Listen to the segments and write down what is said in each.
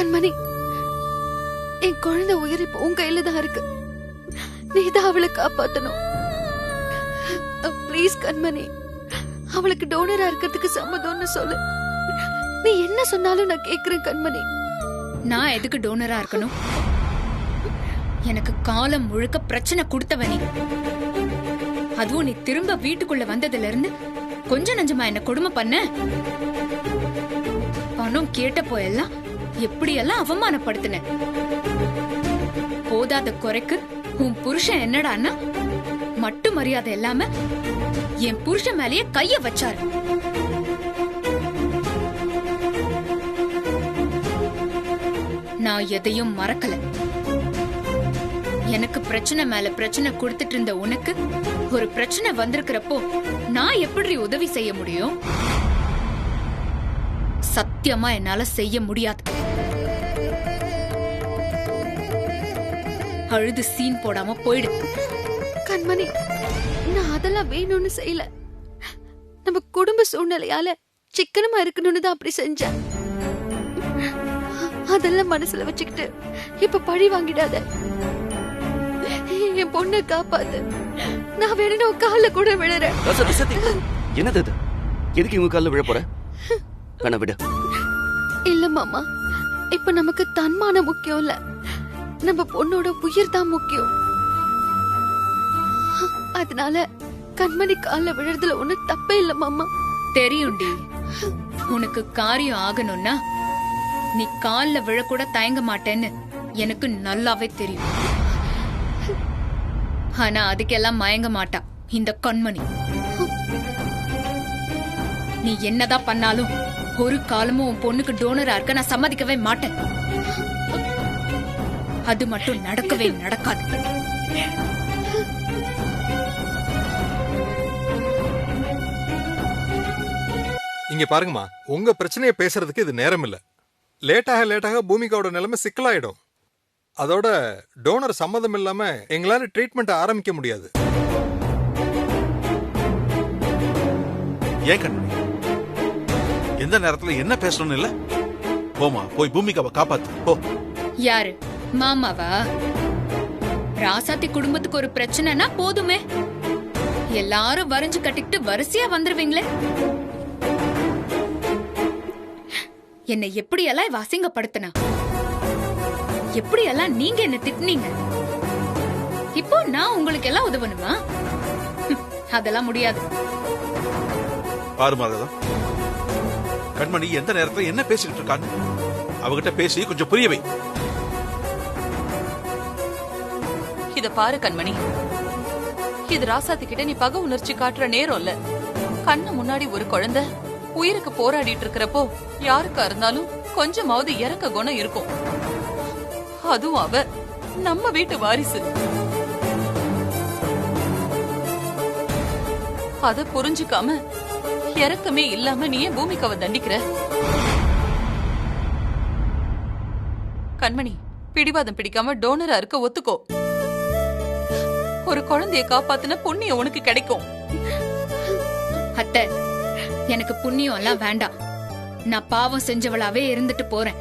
கண்மணி, என் குழந்தை உயிர் இப்ப உன் கையில தான் இருக்கு. நீதான் அவளை காப்பாத்தணும். ப்ளீஸ் கண்மணி, அவளுக்கு டோனரா இருக்கிறதுக்கு சம்மதம்னு சொல்லு. நீ என்ன சொன்னாலும் நான் கேக்குறேன் கண்மணி. நான் எதுக்கு டோனரா இருக்கணும்? எனக்கு காலம் முழுக்க பிரச்சனை கொடுத்தவனி. அதுவும் நீ திரும்ப வீட்டுக்குள்ள வந்ததுல இருந்து கொஞ்சம் நஞ்சமா என்ன கொடுமை பண்ண. பணம் கேட்ட போயெல்லாம் எப்படியெல்லாம் அவமானப்படுத்தின. போதாத குறைக்கு உன் புருஷன் என்னடான்னா மட்டு மரியாதை இல்லாம என் புருஷன் மேலேயே கைய வச்சாரு. நான் எதையும் மறக்கல. எனக்கு பிரச்சனை மேல பிரச்சனை கொடுத்துட்டு இருந்த உனக்கு ஒரு பிரச்சனை வந்திருக்கிறப்போ நான் எப்படி உதவி செய்ய முடியும்? சத்தியமா என்னால செய்ய முடியாது. அழுது சீன் போடாம போயிடு. கண்மணி, நான் அதெல்லாம் வேணும்னு செய்யல. நம்ம குடும்ப சூழ்நிலையால சிக்கனமா இருக்கணும்னு தான் அப்படி செஞ்சேன். அதெல்லாம் மனசுல வச்சுக்கிட்டு இப்ப பழி வாங்கிடாத. என் பொண்ணை காப்பாத்து. நான் வேணும்னு உன் கால கூட விழுறேன். என்னது இது? எதுக்கு இவங்க கால விழ போற? வேணா விடு. இல்ல மாமா, இப்ப நமக்கு தன்மானம் முக்கியம் இல்ல, நம்ம பொண்ணோட உயிர் தான் முக்கியம். அதனால கண்மணி கால விழுறதுல ஒண்ணு தப்பே இல்ல மாமா. தெரியும்டி, உனக்கு காரியம் ஆகணும்னா நீ கால்ல விழக்கூட தயங்க மாட்டேன்னு எனக்கு நல்லாவே தெரியும். ஆனா அதுக்கெல்லாம் மயங்க மாட்டா இந்த கண்மணி. நீ என்னதான் பண்ணாலும் ஒரு காலமும் உன் பொண்ணுக்கு டோனரா இருக்க நான் சம்மதிக்கவே மாட்டேன். அது மட்டும் நடக்கவே நடக்காது. இங்க பாருங்கம்மா, உங்க பிரச்சனையை பேசுறதுக்கு இது நேரம் இல்ல. லேட்டாக பூமிகாவோட நிலைமை சிக்கலாயிடும். அதோட டோனர் சம்மதம் இல்லாம எங்களால ட்ரீட்மெண்ட் ஆரம்பிக்க முடியாது. ஏன் கண்மணி, எந்த நேரத்துல என்ன பேசணும்னு இல்ல? போமா, போய் பூமிகாவை காப்பாத்து போ. யாரு மாமாவா? ராசாத்தி குடும்பத்துக்கு ஒரு பிரச்சனைனா போதுமே, எல்லாரும் வரைஞ்சு கட்டிக்கிட்டு வரிசையா வந்துருவீங்களே. என்னை எப்படியெல்லாம் இவ அசிங்கப்படுத்தினா, எப்படியெல்லாம் நீங்க என்ன திட்டுனீங்க. இப்போ நான் உங்களுக்கு எல்லாம் உதவணுமா? அதெல்லாம் முடியாது. பாரு மரகதம், கண்மணி எந்த நேரத்துல என்ன பேசிக்கிட்டு இருக்கான்னு அவகிட்ட பேசி கொஞ்சம் புரியவை. இத பாரு கண்மணி, இது ராசாத்தி கிட்ட நீ பகை உணர்ச்சி காட்டுற நேரம் இல்ல. கண்ணு முன்னாடி ஒரு குழந்தை உயிருக்கு போராடிட்டு இருக்கிறப்போ யாருக்கா இருந்தாலும் கொஞ்சமாவது இறக்க குணம் இருக்கும். அதுவும் அவ நம்ம வீட்டு வாரிசு. அத புரிஞ்சுக்காம இறக்கமே இல்லாம நீ ஏன் பூமிகாவை தண்டிக்கிற? கண்மணி, பிடிவாதம் பிடிக்காம டோனரா இருக்க ஒத்துக்கோ. ஒரு குழந்தைய காப்பாத்துன புண்ணியம் உனக்கு கிடைக்கும். அத்தை, எனக்கு புண்ணியம் எல்லாம் வேண்டாம். நான் பாவம் செஞ்சவளாவே இருந்துட்டு போறேன்.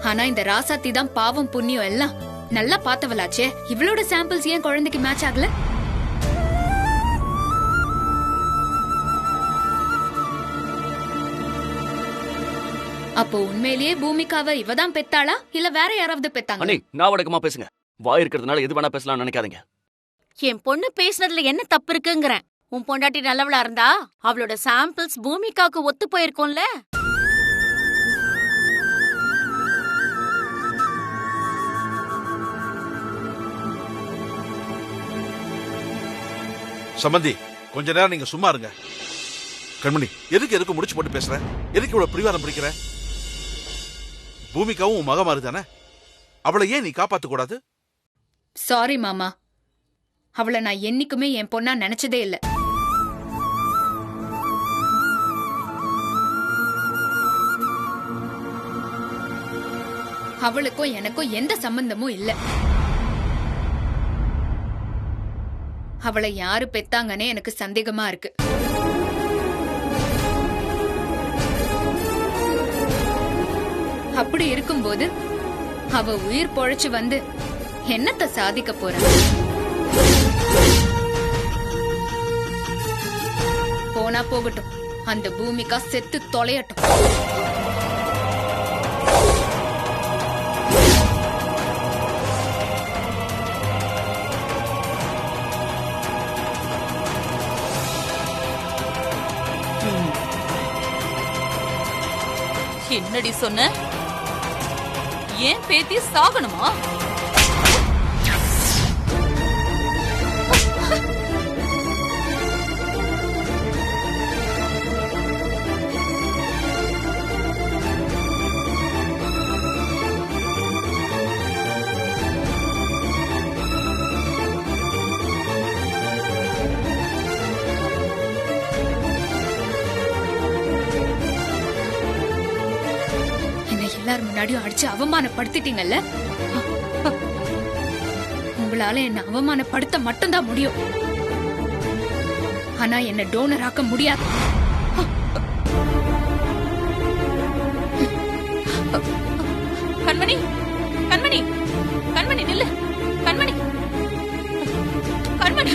ஆனா இந்த ராசாத்தி தான் பாவம் புண்ணியம் எல்லாம் நல்லா பார்த்தவளாச்சே. இவளோட சாம்பிள்ஸ் ஏன் குழந்தைக்கு மேட்ச் ஆகல? அப்போ உண்மையிலேயே பூமிகாவை இவதான் பெத்தாளா இல்ல வேற யாராவது பெத்தாங்க? அண்ணி, நான் வடக்கமா பேசுங்க. வாய் இருக்கிறதுனால எது வேணா பேசலாம் நினைக்காதீங்க. என் பொண்ணு பேசுனதுல என்ன தப்பு இருக்குங்கிறேன். உன் பொண்டாட்டி நல்லவளா இருந்தா அவளோட சாம்பிள்ஸ் பூமிகாவுக்கு ஒத்து போயிருக்கும்ல. சம்பந்தி, கொஞ்ச நேரம் நீங்க சும்மா இருங்க. கண்மணி, எதுக்கு முடிச்சு போட்டு பேசுற? எதுக்கு இவ்வளவு பிடிவாதம் பிடிக்கிற? பூமிகாவும் உன் மக மாறுதானே, அவளை ஏன் நீ காப்பாத்த கூடாது? சாரி மாமா, அவளை நான் என்னைக்குமே என் பொண்ணா நினைச்சதே இல்ல. அவளுக்கும் எனக்கும் எந்த சம்பந்தமும் இல்ல. அவளை யாரு பெத்தாங்கன்னே எனக்கு சந்தேகமா இருக்கு. அப்படி இருக்கும்போது அவ உயிர் பொழைச்சு வந்து என்னத்த சாதிக்க போற? போனா போகட்டும், அந்த பூமிகா செத்து தொலையட்டும். என்னடி சொன்ன? ஏன் பேத்தி சாகணுமா? எல்லாரும் முன்னாடியும் அடிச்சு அவமானப்படுத்திட்டீங்கல்ல. உங்களால என்ன அவமானப்படுத்த மட்டும்தான் முடியும். ஆனா என்ன டோனர் ஆக்க முடியாது. கண்மணி, கண்மணி, கண்மணி நில்லு. கண்மணி, கண்மணி.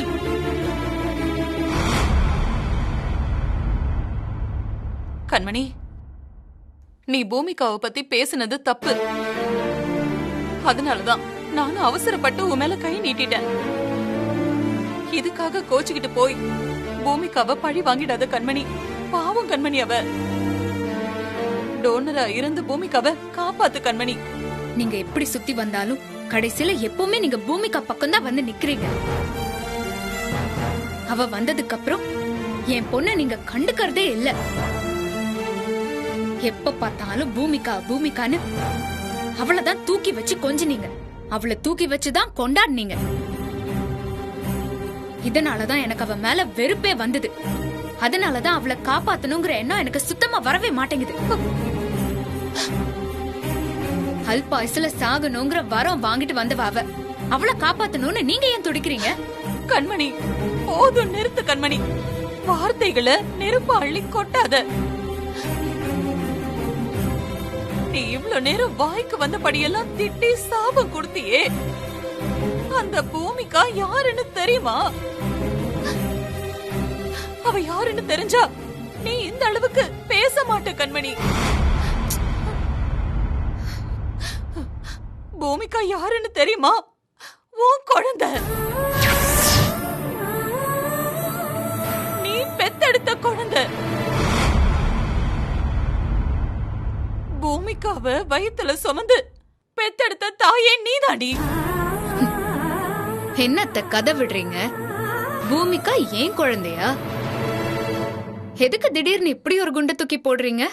கண்மணி, நீ பூமிகாவை பத்தி பேசினது தப்பு. அதனாலதான் நானும் அவசரப்பட்டு உன் மேல கை நீட்டிட்டேன். இதுக்காக கோச்சுக்கிட்டு போய் பூமிகாவை பழி வாங்கிடாத கண்மணி. பாவம் கண்மணி, அவ டோனரா இருந்து பூமிகாவை காப்பாத்து கண்மணி. நீங்க எப்படி சுத்தி வந்தாலும் கடைசியில எப்பவுமே நீங்க பூமிகா பக்கம் தான் வந்து நிக்கிறீங்க. அவ வந்ததுக்கு அப்புறம் என் பொண்ண நீங்க கண்டுக்கறதே இல்ல. எப்ப பார்த்தாலும் பூமிகா பூமிகான்னு அவளதான் தூக்கி வச்சு கொஞ்சினீங்க. அவளை தூக்கி வச்சுதான் கொண்டாடினீங்க. இதனாலதான் எனக்கு அவ மேல வெறுப்பே வந்தது. அதனாலதான் அவளை காப்பாத்தணுங்கிற எண்ணம் எனக்கு சுத்தமா வரவே மாட்டேங்குது. அல்பாயுசுல சாகணுங்கிற வரம் வாங்கிட்டு வந்தவ அவ. அவளை காப்பாத்தணும்னு நீங்க ஏன் துடிக்கிறீங்க? கண்மணி, போதும் நிறுத்து கண்மணி. வார்த்தைகளை நெருப்பு அள்ளி கொட்டாத. நீ இவ்வளவு நேரம் வாய்க்கு வந்தபடியெல்லாம் திட்டி சாபம் கொடுத்தியே, அந்த பூமிகா யாருன்னு தெரியுமா? அவ யாருன்னு தெரிஞ்சா நீ இந்த அளவுக்கு பேச மாட்ட கண்மணி. பூமிகா யாருன்னு தெரியுமா? உன் குழந்தை, நீ பெத்தெடுத்த குழந்தை. பூமிகாவ வயித்துல சுமந்து பெத்தெடுத்த தாயே நீதாடி. என்னத்த கதை விடுறீங்க? பூமிகா ஏன் குழந்தையா? எதுக்கு திடீர்னு இப்படி ஒரு குண்டை தூக்கி போடுறீங்க?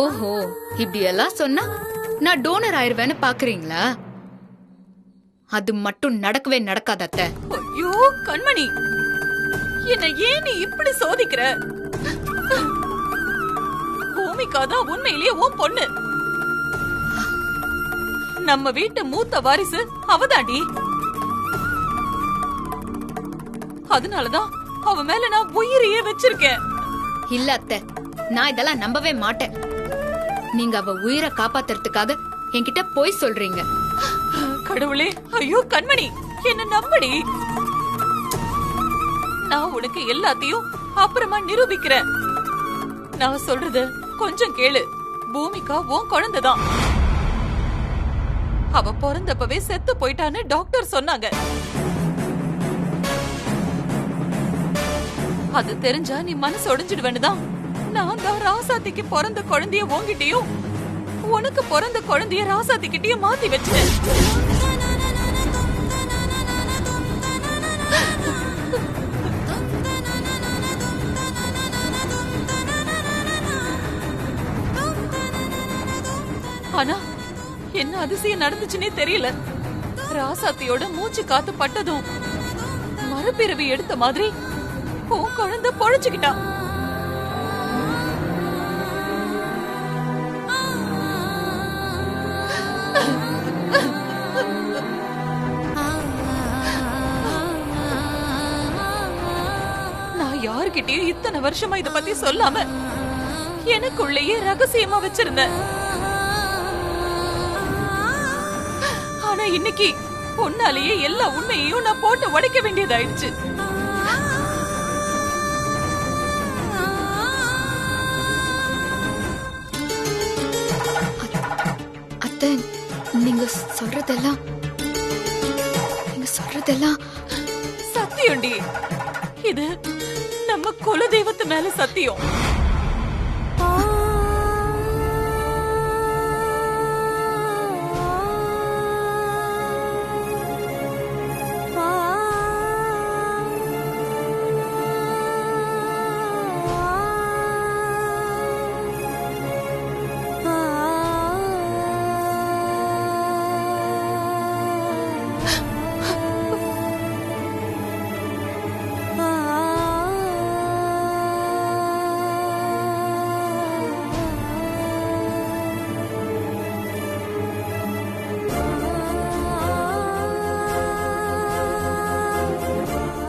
ஓஹோ, இப்படி எல்லாம் சொன்னா நான் டோனர் ஆயிருவேன்னு பாக்குறீங்களா? அது மட்டும் நடக்கவே நடக்காத அத்தை. ஐயோ கண்மணி, என்ன ஏன் நீ இப்படி சோதிக்கிற? பூமிகா தான் உண்மையிலேயே உன் பொண்ணு. நம்ம வீட்டு மூத்த வாரிசு அவதாண்டி. அதனாலதான் அவ மேல நான் உயிரையே வச்சிருக்கேன். இல்ல அத்தை, நான் இதெல்லாம் நம்பவே மாட்டேன். நீங்க அவ உயிரை காப்பாத்துறதுக்காக என்கிட்ட போய் சொல்றீங்க. கடவுளே, ஐயோ கண்மணி, என்ன நம்படி. நான் உனக்கு எல்லாத்தையும் அப்புறமா நிரூபிக்கிறேன். நான் சொல்றது கொஞ்சம் கேளு. பூமிகா உன் குழந்தைதான். அவ பிறந்தப்பவே செத்து போயிட்டான்னு டாக்டர் சொன்னாங்க. அது தெரிஞ்சா நீ மனசு ஒடிஞ்சிடுவேன்னுதான் நான் தான் ராசாத்திக்கு பிறந்த குழந்தைய உன்கிட்டயும் உனக்கு பிறந்த குழந்தைய ராசாத்திக்கிட்டயும் மாத்தி வச்சிட்டேன். ஆனா என்ன அதிசயம் நடந்துச்சுன்னே தெரியல. ராசாத்தியோட மூச்சு காத்து பட்டதும் மறுபிறவி எடுத்த மாதிரி உன் குழந்தை பொழைச்சுக்கிட்டா. நான் யாருகிட்டயும் இத்தனை வருஷமா இத பத்தி சொல்லாம எனக்குள்ளேயே ரகசியமா வச்சிருந்தேன். இன்னைக்கு பொண்ணாலேயே எல்லா உண்மையையும் நான் போட்டு உடைக்க வேண்டியதாயிடுச்சு. அத்தை, நீங்க சொல்றதெல்லாம் சத்தியம்டி. இது நம்ம குலதெய்வத்து மேல சத்தியம்.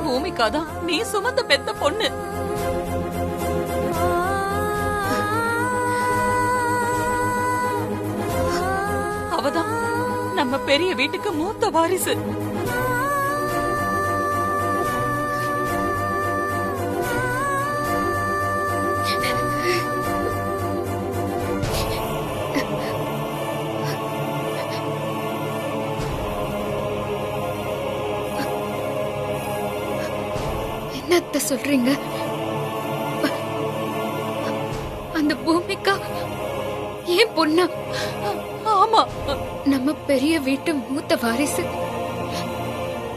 பூமிக்காதான் நீ சுமந்த பெத்த பொண்ணு. அவதான் நம்ம பெரிய வீட்டுக்கு மூத்த வாரிசு. என்னத்த சொல்றீங்க? அந்த பூமிகா ஏன் பொண்ணா? ஆமா, நம்ம பெரிய வீட்டு மூத்த வாரிசு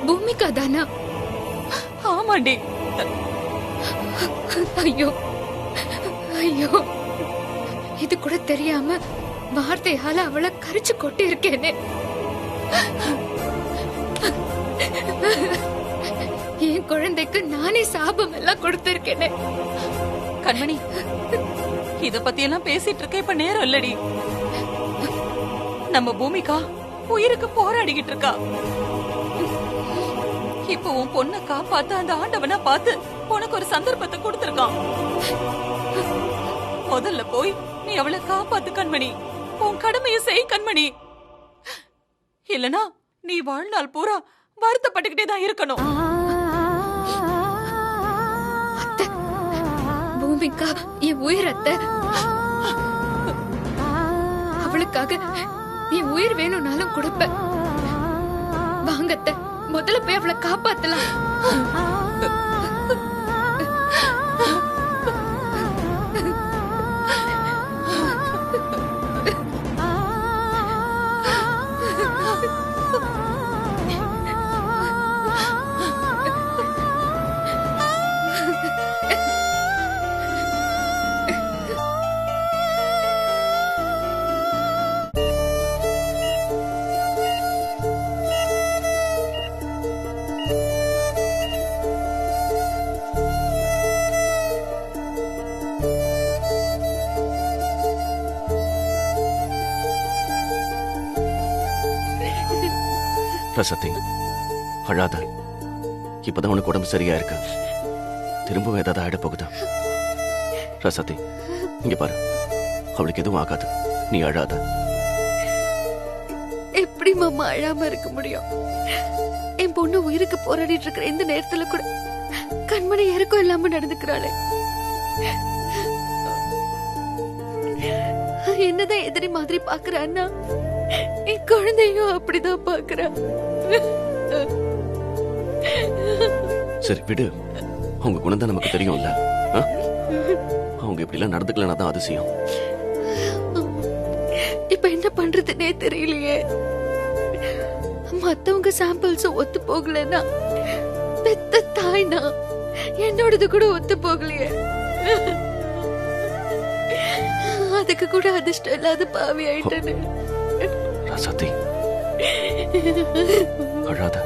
பூமிகா தானா? ஆமாண்டி. ஐயோ ஐயோ, இது கூட தெரியாம வார்த்தையால அவளை கரிச்சு கொட்டி இருக்கேனே. என் குழந்தைக்கு நானே சாபம் எல்லாம் கொடுத்திருக்கேனே. கண்மணி, இத பத்தி எல்லாம் பேசிட்டு இருக்க இப்ப நேரம் இல்லடி. நம்ம பூமிகா உயிருக்கு போராடிக்கிட்டு இருக்கா. இப்ப உன் பொண்ணை காப்பாத்த அந்த ஆண்டவனா பார்த்து உனக்கு ஒரு சந்தர்ப்பத்தை கொடுத்திருக்கான். முதல்ல போய் நீ அவளை காப்பாத்து கண்மணி. உன் கடமையை செய் கண்மணி. இல்லனா நீ வாழ்நாள் பூரா வருத்தப்பட்டுக்கிட்டே தான் இருக்கணும். பூமிகா என் உயிரத்தை, அவளுக்காக என் உயிர் வேணும்னாலும் கொடுப்பேன். வாங்கத்த, முதல்ல போய் அவளை காப்பாத்தலாம். ரசத்தி, அழாத. இப்பதான் உனக்கு உடம்பு சரியா இருக்கு. திரும்பவும் ஏதாவது ஆயிட போகுதா? ரசத்தி, இங்க பாரு, அவளுக்கு எதுவும் ஆகாது. நீ அழாத. எப்படி மாமா அழாம இருக்க முடியும்? என் பொண்ணு உயிருக்கு போராடிட்டு இருக்கிற இந்த நேரத்துல கூட கண்மணி யாருக்கும் இல்லாம நடந்துக்கிறாளே. என்னதான் எதிரி மாதிரி பாக்குறான்னா, என் குழந்தையும் அப்படிதான் பாக்குறா. சரி விடு, அவங்க குணம் தான் நமக்கு தெரியும்ல. அவங்க இப்படி எல்லாம் நடந்துக்கலன்னா தான் அதிசயம். இப்ப என்ன பண்றதுன்னே தெரியலையே. மத்தவங்க சாம்பிள்ஸ் ஒத்து போகலன்னா பெத்த தாய்னா என்னோடது கூட ஒத்து போகலையே. அதுக்கு கூட அதிர்ஷ்டம் இல்லாத பாவி ஆயிட்டேன்னு. ரசத்தி, அழாத.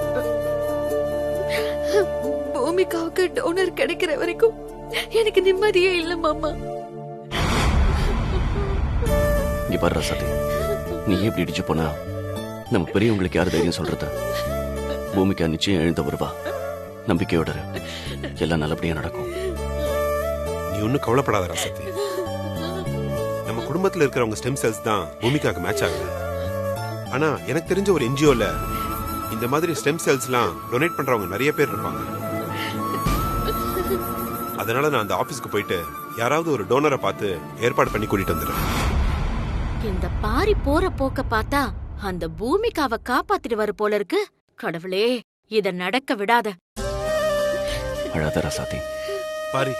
பூமிகாவுக்கு டோனர் கிடைக்கிற வரைக்கும் எனக்கு நிம்மதியே இல்ல மாமா. இங்க பாரு ரசத்தி, நீ எப்படி இடிச்சு போனா நம்ம பெரியவங்களுக்கு யாரு தைரியம் சொல்றது? பூமிக்கா நிச்சயம் எழுந்த வருவா. நம்பிக்கையோட எல்லாம் நல்லபடியா நடக்கும். நீ ஒன்னும் கவலைப்படாத ரசத்தி. நம்ம குடும்பத்துல இருக்கிறவங்க ஸ்டெம் செல்ஸ் தான் பூமிக்காக்கு மேட்ச் ஆகுது. ஆனா எனக்கு தெரிஞ்ச ஒரு என்ஜிஓல இந்த மாதிரி ஸ்டெம் செல்ஸ்லாம் டொனேட் பண்றவங்க நிறைய பேர் இருப்பாங்க. அதனால நான் அந்த ஆபீஸ்க்கு போயிட்டு யாராவது ஒரு டோனரை பார்த்து ஏற்பாடு பண்ணி கூட்டிட்டு வந்துடுறேன். இந்த பாரி போற போக்க பார்த்தா அந்த பூமிக்காவை காப்பாத்திடுவாரு போல இருக்கு. கடவுளே, இத நடக்க விடாத. அழாத ராசாத்தி. பாரி,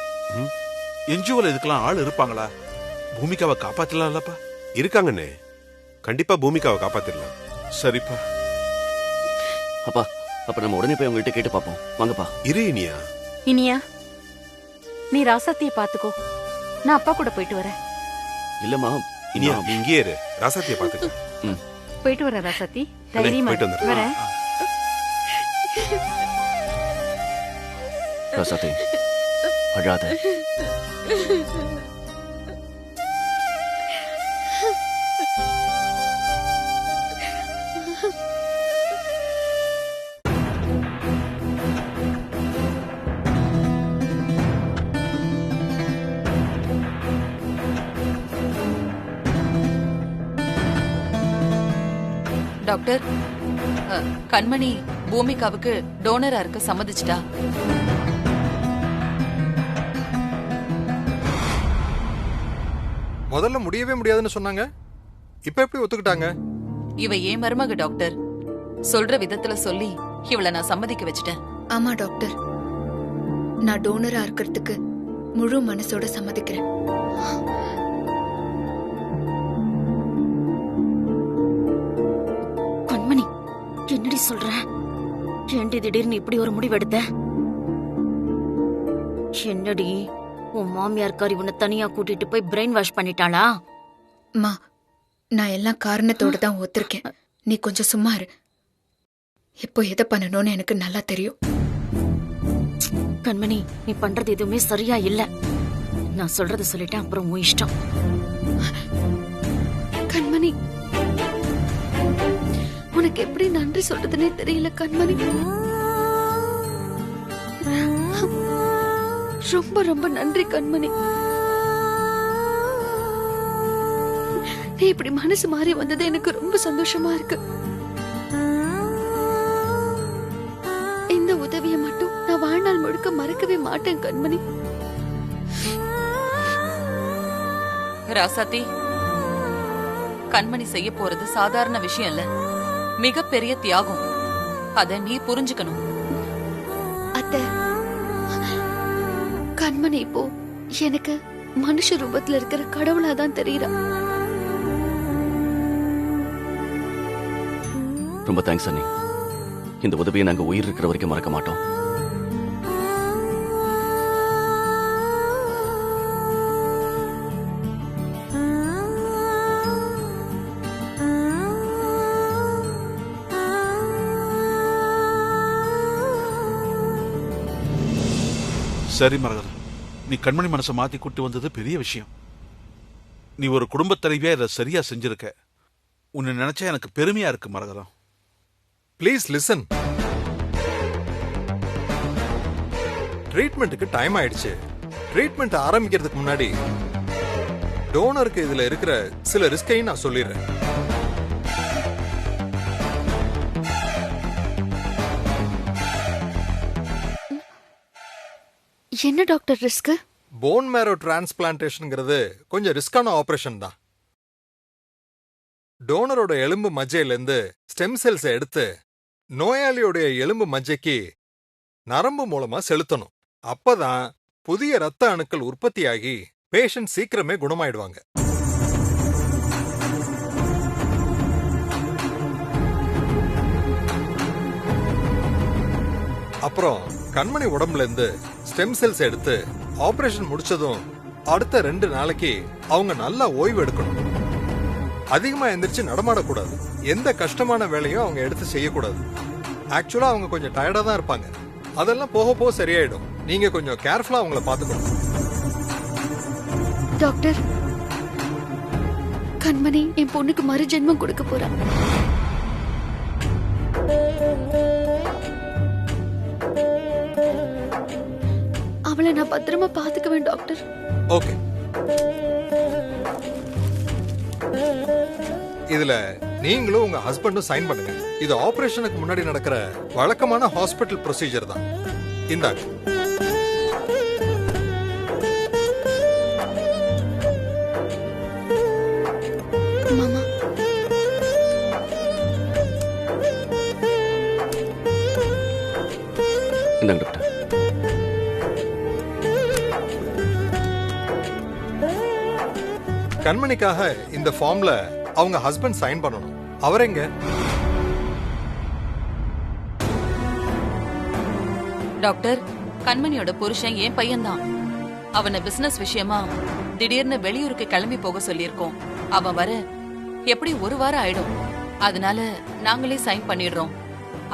என்ஜிஓல இதுக்கெல்லாம் ஆள் இருப்பாங்களா? பூமிகாவை காப்பாத்தலாம்லப்பா? இருக்காங்கண்ணே, கண்டிப்பா பூமிகாவை காப்பாத்திடலாம். சரிப்பா. அப்பா, அப்ப நம்ம உடனே போய் உங்ககிட்ட கேட்டு பாப்போம். வாங்கப்பா. இரு இனியா. இனியா, நீ ராசாத்திய பாத்துக்கோ, நான் அப்பா கூட போயிட்டு வரேன். இல்லம்மா, இனியா நீ இங்கே இரு, ராசாத்திய பாத்துக்க. போயிட்டு வரேன் ராசாத்தி, அண்ணே, தைரியமா போயிட்டு வந்துடுறேன். வரேன். ராசாத்தி, அழாத. டாக்டர், கண்மணி பூமிகாவுக்கு டோனரா இருக்க சம்மதிச்சிட்டா. முதல்ல முடியவே முடியாதுன்னு சொன்னாங்க, இப்ப எப்படி ஒத்துக்கிட்டாங்க? இவ ஏன் மருமக டாக்டர், சொல்ற விதத்துல சொல்லி இவள நான் சம்மதிக்க வச்சுட்டேன். ஆமா டாக்டர், நான் டோனரா இருக்கிறதுக்கு முழு மனசோட சம்மதிக்கிறேன். கண்மணி, என்னடி சொல்ற? ஏண்டி திடீர்னு இப்படி ஒரு முடிவெடுத்த? என்னடி, உன் மாமியார்காரி உன்னை தனியா கூட்டிட்டு போய் பிரெயின் வாஷ் பண்ணிட்டாளா? அம்மா, நான் எல்லாம் காரணத்தோட தான் ஒத்துருக்கேன். நீ கொஞ்சம் சும்மா இரு. இப்போ எதை பண்ணணும்னு எனக்கு நல்லா தெரியும். கண்மணி, நீ பண்றது எதுவுமே சரியா இல்ல. நான் சொல்றத சொல்லிட்டேன், அப்புறம் உன் இஷ்டம். கண்மணி, உனக்கு எப்படி நன்றி சொல்றதுன்னே தெரியல கண்மணி. ரொம்ப ரொம்ப நன்றி கண்மணி. நீ இப்படி மனசு மாறி வந்தது எனக்கு ரொம்ப சந்தோஷமா இருக்கு. இந்த உதவியை மட்டும் நான் வாழ்நாள் முழுக்க மறக்கவே மாட்டேன் கண்மணி. ராசாத்தி, கண்மணி செய்ய போறது சாதாரண விஷயம் இல்ல, மிகப்பெரிய தியாகம். அத நீ புரிஞ்சுக்கணும். அத்தை, கண்மணி இப்போ எனக்கு மனுஷ ரூபத்துல இருக்கிற கடவுளாதான் தெரியுறா. ரொம்ப தேங்க்ஸ் அண்ணி. இந்த உதவியை நாங்க உயிர் இருக்கிற வரைக்கும் மறக்க மாட்டோம். சரி மரகதம், நீ கண்மணி மனசை மாத்தி கூட்டி வந்தது பெரிய விஷயம். நீ ஒரு குடும்பத் தலைவியா இதை சரியா செஞ்சிருக்க. உன்னை நினைச்சா எனக்கு பெருமையா இருக்கு மரகதம். Please listen. ட்ரீட்மெண்ட்டுக்கு டைம் ஆயிடுச்சு. ட்ரீட்மெண்ட் ஆரம்பிக்கிறதுக்கு முன்னாடி டோனருக்கு இதுல இருக்கிற சில ரிஸ்கையும் நான் சொல்லிடுறேன். என்ன டாக்டர் ரிஸ்க்? போன் மேரோ டிரான்ஸ்பிளான்டேஷன்ங்கிறது கொஞ்சம் ரிஸ்கான ஆபரேஷன் தான். டோனரோட எலும்பு மஜ்ஜையிலேருந்து ஸ்டெம் செல்ஸை எடுத்து நோயாளியோடைய எலும்பு மஜ்ஜைக்கு நரம்பு மூலமா செலுத்தணும். அப்பதான் புதிய ரத்த அணுக்கள் உற்பத்தியாகி பேஷண்ட் சீக்கிரமே குணமாயிடுவாங்க. அப்புறம் கண்மணி உடம்புல இருந்து ஸ்டெம் செல்ஸ் எடுத்து ஆபரேஷன் முடிச்சதும் அடுத்த 2 நாளைக்கு அவங்க நல்லா ஓய்வு எடுக்கணும். அதிகமா எந்திரிச்சு நடமாடக்கூடாது. எந்த கஷ்டமான வேலையும் அவங்க எடுத்து செய்யக்கூடாது. ஆக்சுவலா அவங்க கொஞ்சம் டயர்டா தான் இருப்பாங்க. அதெல்லாம் போக போக சரியாயிடும். நீங்க கொஞ்சம் கேர்ஃபுல்லா அவங்கள பாத்துக்கணும். டாக்டர், கண்மணி என் பொண்ணுக்கு மறு ஜென்மம் கொடுக்க போறா. அவளை நான் பத்திரமா பாத்துக்குவேன் டாக்டர். ஓகே. இதுல நீங்களும் உங்க ஹஸ்பண்டும் சைன் பண்ணுங்க. இது ஆபரேஷனுக்கு முன்னாடி நடக்கிற வழக்கமான ஹாஸ்பிட்டல் ப்ரொசீஜர் தான். இந்தாங்க. மாமா, இந்தாங்க டாக்டர். கண்மணிக்காக இந்த ஃபார்ம்ல அவங்க ஹஸ்பண்ட் சைன் பண்ணணும். அவர் எங்க? டாக்டர், கண்மணியோட புருஷன் என் பையன்தான். அவனை பிசினஸ் விஷயமா திடீர்னு வெளியூருக்கு கிளம்பி போக சொல்லியிருக்கோம். அவன் வர எப்படி ஒரு வாரம் ஆயிடும். அதனால நாங்களே சைன் பண்ணிடுறோம்.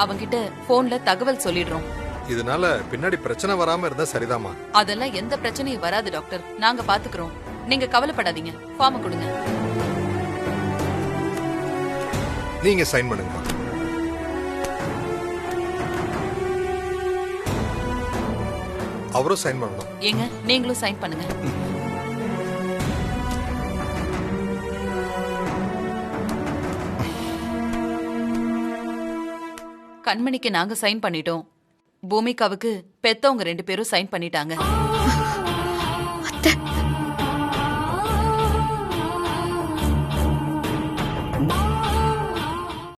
அவன்கிட்ட போன்ல தகவல் சொல்லிடுறோம். இதனால பின்னாடி பிரச்சனை வராம இருந்தா சரிதாமா? அதெல்லாம் எந்த பிரச்சனையும் வராது டாக்டர். நாங்க பாத்துக்கிறோம். நீங்க கவலைப்படாதீங்க. ஃபார்ம் கொடுங்க. நீங்க சைன் பண்ணுங்க. அவரும் சைன் பண்ணணும். ஏங்க, நீங்களும் சைன் பண்ணுங்க. கண்மணிக்கு நாங்க சைன் பண்ணிட்டோம். பூமிகாவுக்கு பெத்தவங்க 2 பேரும் சைன் பண்ணிட்டாங்க.